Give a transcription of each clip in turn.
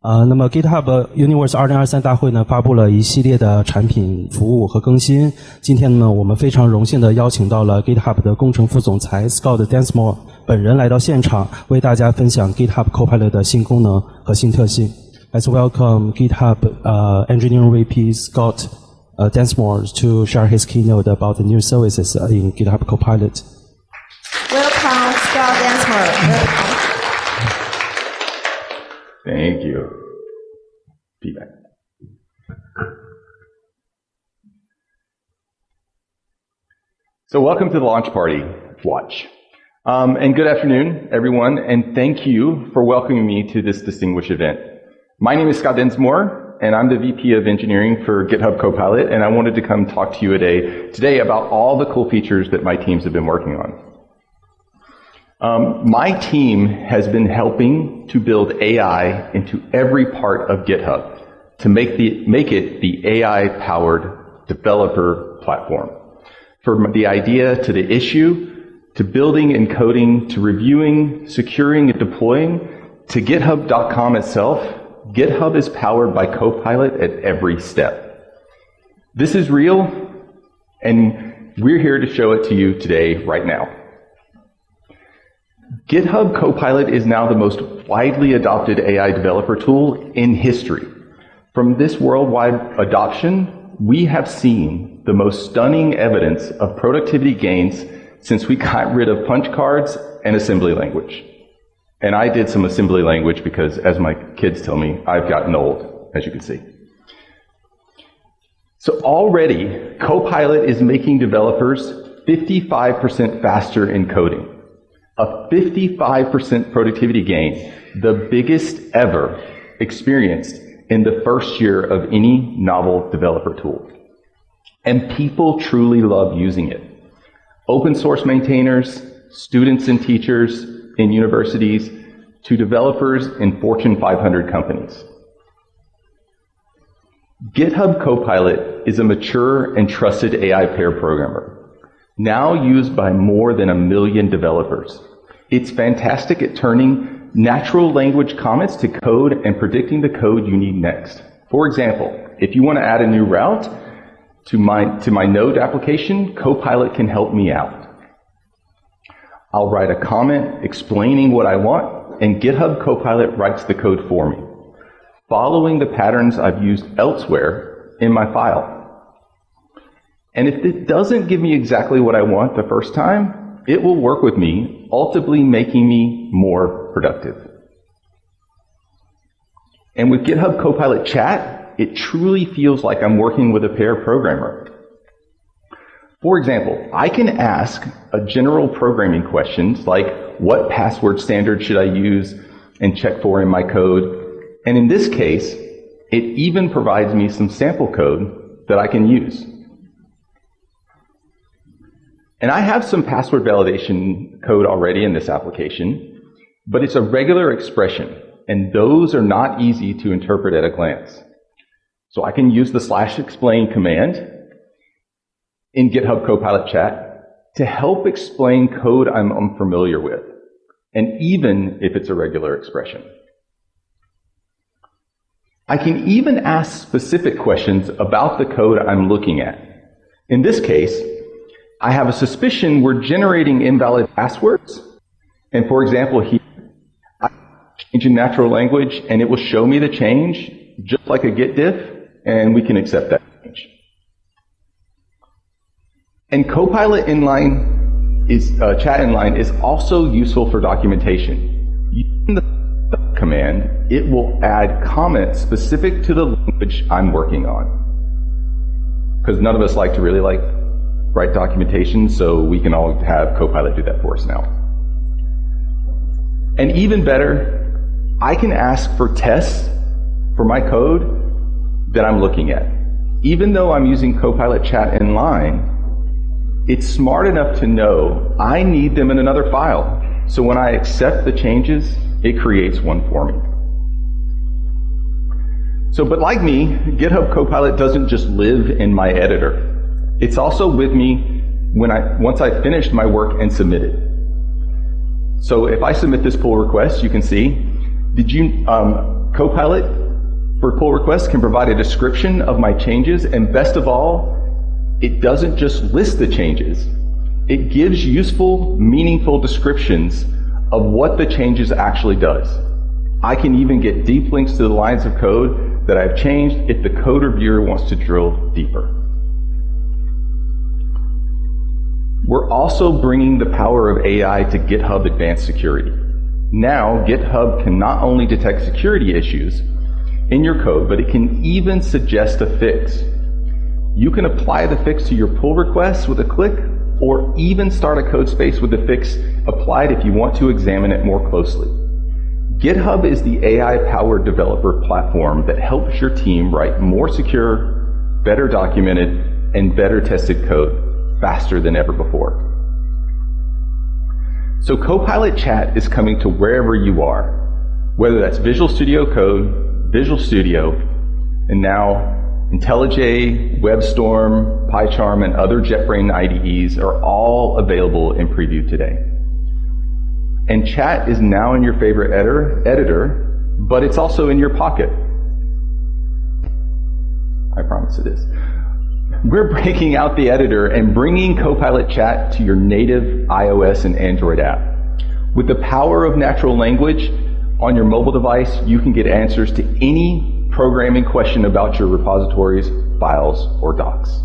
那么 GitHub Universe 2023大会呢，发布了一系列的产品服务和更新。今天呢，我们非常荣幸的邀请到了 GitHub 的工程副总裁 Scott Densmore 本人来到现场，为大家分享 GitHub Copilot 的新功能和新特性。Let's welcome GitHub Engineering VP Scott Densmore to share his keynote about the new services in GitHub Copilot. Welcome, Scott Densmore. Welcome. Thank you. Feedback. So welcome to the launch party, Watch. And good afternoon, everyone, and thank you for welcoming me to this distinguished event. My name is Scott Densmore, and I'm the VP of Engineering for GitHub Copilot, and I wanted to come talk to you today about all the cool features that my teams have been working on. My team has been helping to build AI into every part of GitHub to make it the AI-powered developer platform. From the idea to the issue, to building and coding, to reviewing, securing, and deploying, to GitHub.com itself, GitHub is powered by Copilot at every step. This is real, and we're here to show it to you today, right now. GitHub Copilot is now the most widely adopted AI developer tool in history. From this worldwide adoption, we have seen the most stunning evidence of productivity gains since we got rid of punch cards and assembly language. And I did some assembly language because, as my kids tell me, I've gotten old, as you can see. So already, Copilot is making developers 55% faster in coding. A 55% productivity gain, the biggest ever experienced in the first year of any novel developer tool. And people truly love using it. Open source maintainers, students and teachers in universities, to developers in Fortune 500 companies. GitHub Copilot is a mature and trusted AI pair programmer, now used by more than 1 million developers. It's fantastic at turning natural language comments to code and predicting the code you need next. For example, if you want to add a new route to my Node application, Copilot can help me out. I'll write a comment explaining what I want, and GitHub Copilot writes the code for me, following the patterns I've used elsewhere in my file. And if it doesn't give me exactly what I want the first time, it will work with me, ultimately making me more productive. And with GitHub Copilot Chat, it truly feels like I'm working with a pair programmer. For example, I can ask a general programming questions like, what password standard should I use and check for in my code? And in this case, it even provides me some sample code that I can use. And I have some password validation code already in this application, but it's a regular expression, and those are not easy to interpret at a glance. So I can use the /explain command in GitHub Copilot Chat to help explain code I'm unfamiliar with, and even if it's a regular expression. I can even ask specific questions about the code I'm looking at. In this case, I have a suspicion we're generating invalid passwords. And for example, here, I change in natural language, and it will show me the change, just like a git diff, and we can accept that change. And Copilot Chat Inline is also useful for documentation. Using the command, it will add comments specific to the language I'm working on. Because none of us like to really write documentation, so we can all have Copilot do that for us now. And even better, I can ask for tests for my code that I'm looking at. Even though I'm using Copilot Chat Inline, it's smart enough to know I need them in another file. So when I accept the changes, it creates one for me. But like me, GitHub Copilot doesn't just live in my editor. It's also with me once I've finished my work and submit it. So if I submit this pull request, you can see, Copilot for pull requests can provide a description of my changes, and best of all, it doesn't just list the changes. It gives useful, meaningful descriptions of what the changes actually does. I can even get deep links to the lines of code that I've changed if the code reviewer wants to drill deeper. We're also bringing the power of AI to GitHub Advanced Security. Now, GitHub can not only detect security issues in your code, but it can even suggest a fix. You can apply the fix to your pull requests with a click, or even start a code space with the fix applied if you want to examine it more closely. GitHub is the AI-powered developer platform that helps your team write more secure, better documented, and better tested code faster than ever before. So Copilot Chat is coming to wherever you are, whether that's Visual Studio Code, Visual Studio, and now IntelliJ, WebStorm, PyCharm, and other JetBrains IDEs are all available in preview today. And Chat is now in your favorite editor, but it's also in your pocket. I promise it is. We're breaking out the editor and bringing Copilot Chat to your native iOS and Android app. With the power of natural language on your mobile device, you can get answers to any programming question about your repositories, files, or docs.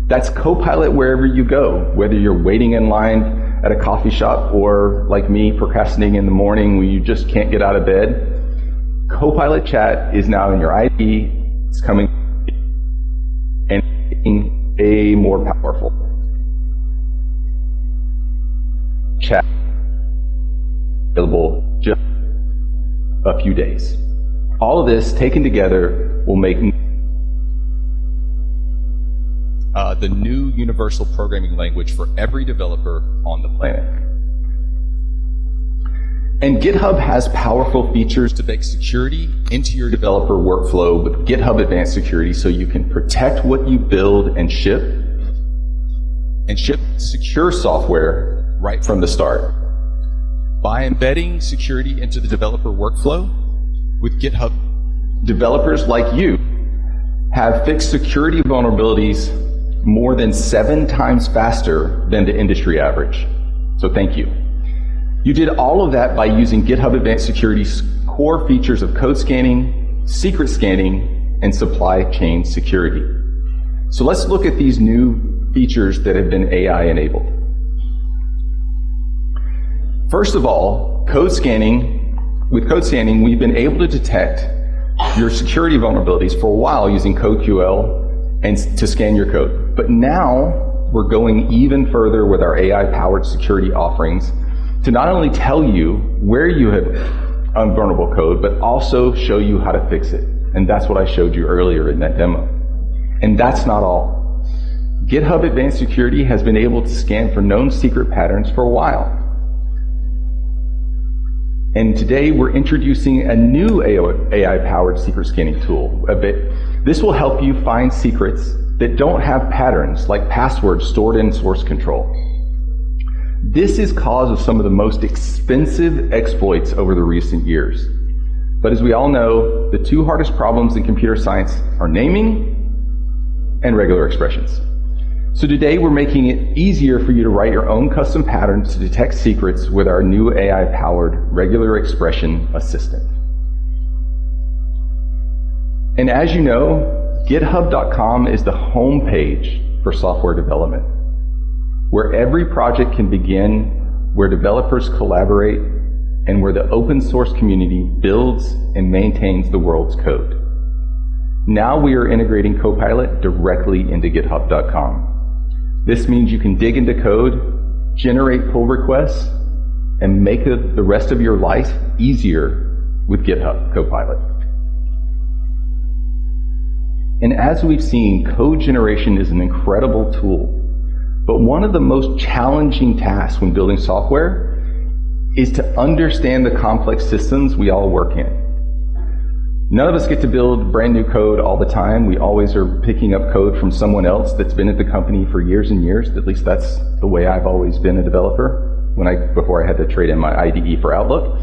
That's Copilot wherever you go, whether you're waiting in line at a coffee shop or, like me, procrastinating in the morning when you just can't get out of bed. Copilot Chat is now in your IDE. It's coming and making a more powerful chat available just a few days. All of this taken together will make the new universal programming language for every developer on the planet. And GitHub has powerful features to bake security into your developer workflow with GitHub Advanced Security, so you can protect what you build and ship secure software right from the start. By embedding security into the developer workflow with GitHub, developers like you have fixed security vulnerabilities more than 7 times faster than the industry average. So thank you. You did all of that by using GitHub Advanced Security's core features of code scanning, secret scanning, and supply chain security. So let's look at these new features that have been AI enabled. First of all, code scanning. With code scanning, we've been able to detect your security vulnerabilities for a while using CodeQL and to scan your code. But now we're going even further with our AI-powered security offerings to not only tell you where you have vulnerable code, but also show you how to fix it. And that's what I showed you earlier in that demo. And that's not all. GitHub Advanced Security has been able to scan for known secret patterns for a while. And today we're introducing a new AI-powered secret scanning tool. This will help you find secrets that don't have patterns, like passwords stored in source control. This is cause of some of the most expensive exploits over the recent years. But as we all know, the 2 hardest problems in computer science are naming and regular expressions. So today we're making it easier for you to write your own custom patterns to detect secrets with our new AI-powered regular expression assistant. And as you know, GitHub.com is the home page for software development, where every project can begin, where developers collaborate, and where the open source community builds and maintains the world's code. Now we are integrating Copilot directly into GitHub.com. This means you can dig into code, generate pull requests, and make the rest of your life easier with GitHub Copilot. And as we've seen, code generation is an incredible tool. But one of the most challenging tasks when building software is to understand the complex systems we all work in. None of us get to build brand new code all the time. We always are picking up code from someone else that's been at the company for years and years. At least that's the way I've always been a developer before I had to trade in my IDE for Outlook.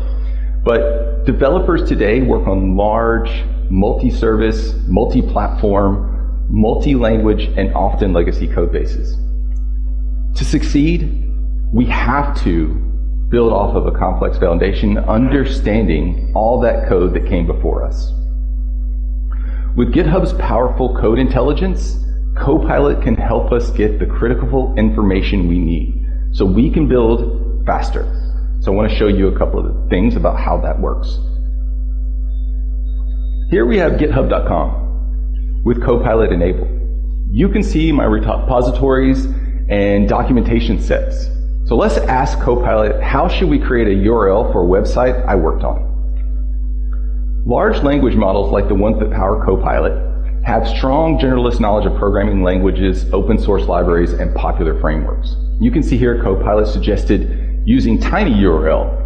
But developers today work on large, multi-service, multi-platform, multi-language, and often legacy code bases. To succeed, we have to build off of a complex foundation, understanding all that code that came before us. With GitHub's powerful code intelligence, Copilot can help us get the critical information we need so we can build faster. So I want to show you a couple of things about how that works. Here we have github.com with Copilot enabled. You can see my repositories and documentation sets. So let's ask Copilot, how should we create a URL for a website I worked on? Large language models like the ones that power Copilot have strong generalist knowledge of programming languages, open source libraries, and popular frameworks. You can see here Copilot suggested using tinyURL.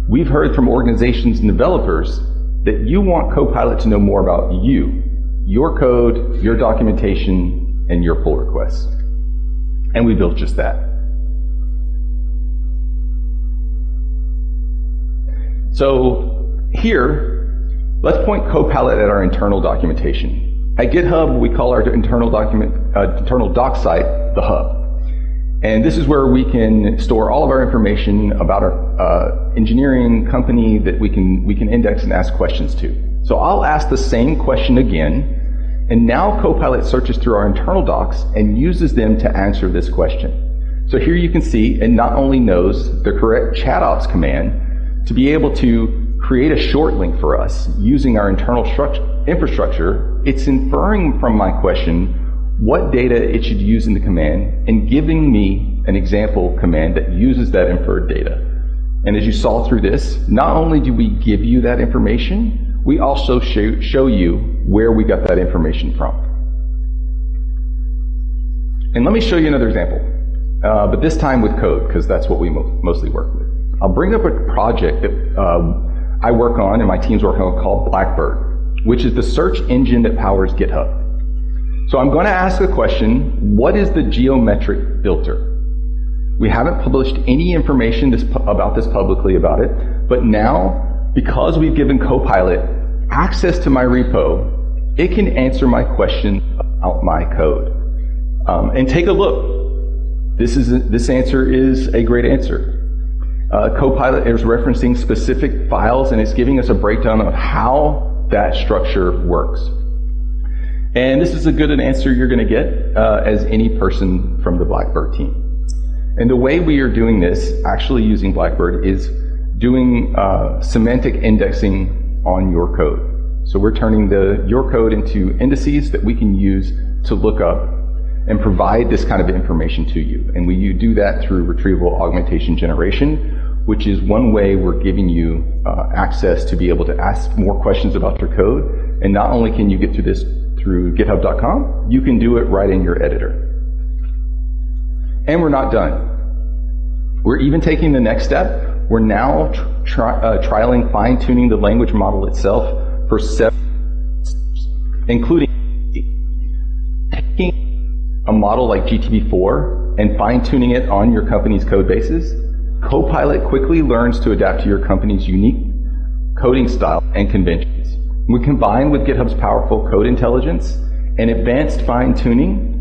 We've heard from organizations and developers that you want Copilot to know more about you, your code, your documentation, and your pull requests. And we built just that. So here, let's point Copilot at our internal documentation. At GitHub, we call our internal doc site the hub. And this is where we can store all of our information about our engineering company that we can index and ask questions to. So I'll ask the same question again, and now Copilot searches through our internal docs and uses them to answer this question. So here you can see it not only knows the correct chat-ops command to be able to create a short link for us using our internal infrastructure, it's inferring from my question what data it should use in the command and giving me an example command that uses that inferred data. And as you saw through this, not only do we give you that information, we also show you where we got that information from. And let me show you another example, but this time with code, because that's what we mostly work with. I'll bring up a project that I work on and my team's working on called Blackbird, which is the search engine that powers GitHub. So I'm going to ask the question, what is the geometric filter? We haven't published any information about this publicly about it, but now, because we've given Copilot access to my repo, it can answer my question about my code. And take a look. This answer is a great answer. Copilot is referencing specific files, and it's giving us a breakdown of how that structure works. And this is as good an answer you're going to get as any person from the Blackbird team. And the way we are doing this, actually using Blackbird, is doing semantic indexing on your code. So we're turning your code into indices that we can use to look up and provide this kind of information to you. And we do that through retrieval augmentation generation, which is one way we're giving you access to be able to ask more questions about your code. And not only can you get to this through github.com, you can do it right in your editor. And we're not done. We're even taking the next step. We're now trialing fine-tuning the language model itself for several steps, including taking a model like GTB4 and fine-tuning it on your company's code bases. Copilot quickly learns to adapt to your company's unique coding style and conventions. We combine with GitHub's powerful code intelligence and advanced fine-tuning,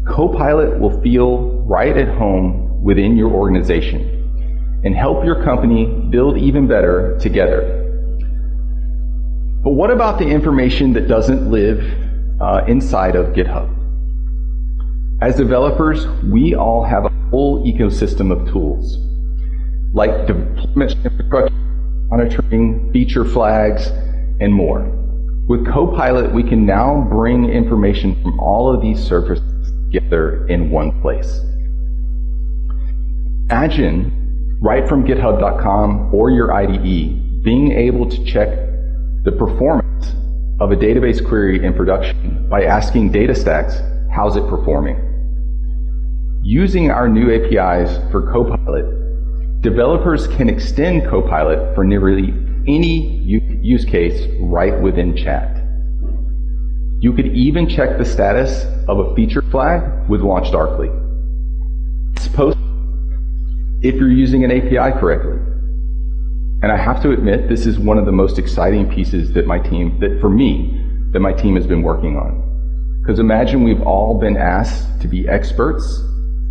Copilot will feel right at home within your organization and help your company build even better together. But what about the information that doesn't live inside of GitHub? As developers, we all have a whole ecosystem of tools, like deployment infrastructure, monitoring, feature flags, and more. With Copilot, we can now bring information from all of these services together in one place. Imagine, right from github.com or your IDE, being able to check the performance of a database query in production by asking DataStax, how's it performing? Using our new APIs for Copilot, developers can extend Copilot for nearly any use case right within chat. You could even check the status of a feature flag with LaunchDarkly. Suppose if you're using an API correctly. And I have to admit, this is one of the most exciting pieces that my team has been working on. Because imagine we've all been asked to be experts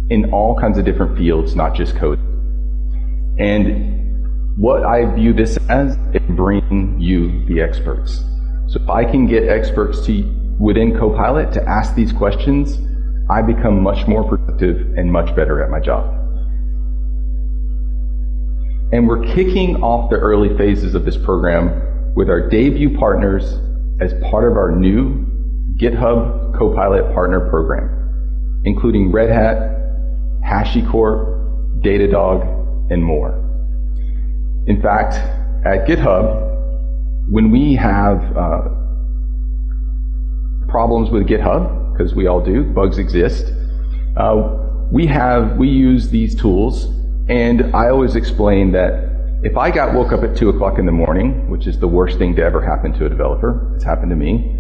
in all kinds of different fields, not just code. And what I view this as is bringing you the experts. So if I can get experts within Copilot to ask these questions, I become much more productive and much better at my job. And we're kicking off the early phases of this program with our debut partners as part of our new GitHub Copilot Partner Program, including Red Hat, HashiCorp, Datadog, and more. In fact, at GitHub, when we have problems with GitHub, because we all do, bugs exist, we use these tools, and I always explain that if I woke up at 2 o'clock in the morning, which is the worst thing to ever happen to a developer, it's happened to me,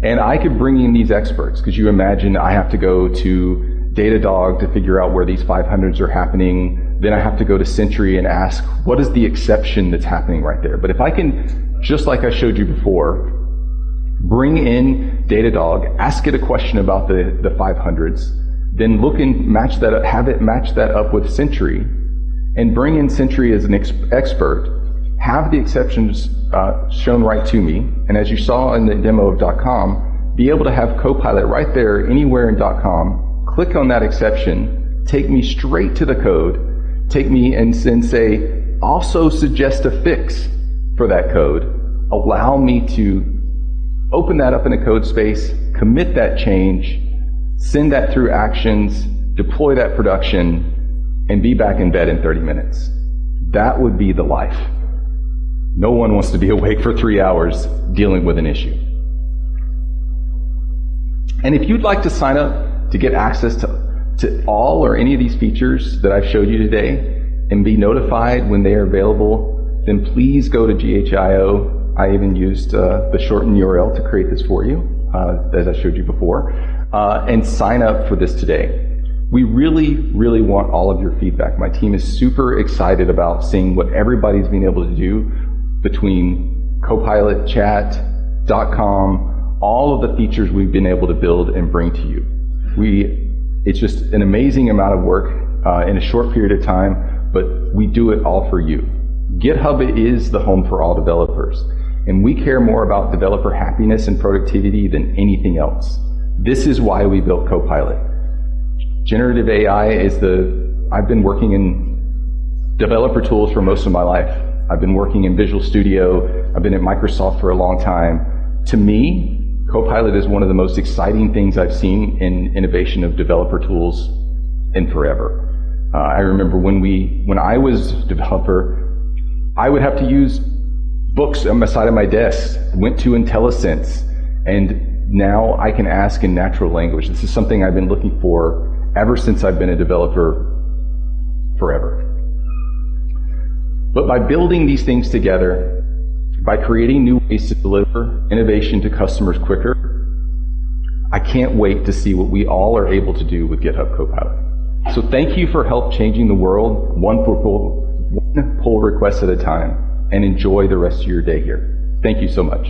and I could bring in these experts, because you imagine I have to go to Datadog to figure out where these 500s are happening, then I have to go to Sentry and ask, what is the exception that's happening right there? But if I can, just like I showed you before, bring in Datadog, ask it a question about the 500s, then look and match that up, have it match that up with Sentry, and bring in Sentry as an expert, have the exceptions shown right to me, and as you saw in the demo of .com, be able to have Copilot right there anywhere in .com, click on that exception, take me straight to the code, take me and say, also suggest a fix for that code, allow me to open that up in a code space, commit that change, send that through actions, deploy that production, and be back in bed in 30 minutes. That would be the life. No one wants to be awake for 3 hours dealing with an issue. And if you'd like to sign up to get access to all or any of these features that I've showed you today and be notified when they are available, then please go to GHIO. I even used the shortened URL to create this for you, as I showed you before, and sign up for this today. We really, really want all of your feedback. My team is super excited about seeing what everybody's been able to do between Copilot, Chat, .com, all of the features we've been able to build and bring to you. It's just an amazing amount of work in a short period of time, but we do it all for you. GitHub is the home for all developers, and we care more about developer happiness and productivity than anything else. This is why we built Copilot. Generative AI I've been working in developer tools for most of my life. I've been working in Visual Studio. I've been at Microsoft for a long time. To me, Copilot is one of the most exciting things I've seen in innovation of developer tools in forever. I remember when I was a developer, I would have to use books on the side of my desk, went to IntelliSense, and now I can ask in natural language. This is something I've been looking for ever since I've been a developer forever. But by building these things together, by creating new ways to deliver innovation to customers quicker, I can't wait to see what we all are able to do with GitHub Copilot. So thank you for help changing the world, one pull request at a time, and enjoy the rest of your day here. Thank you so much.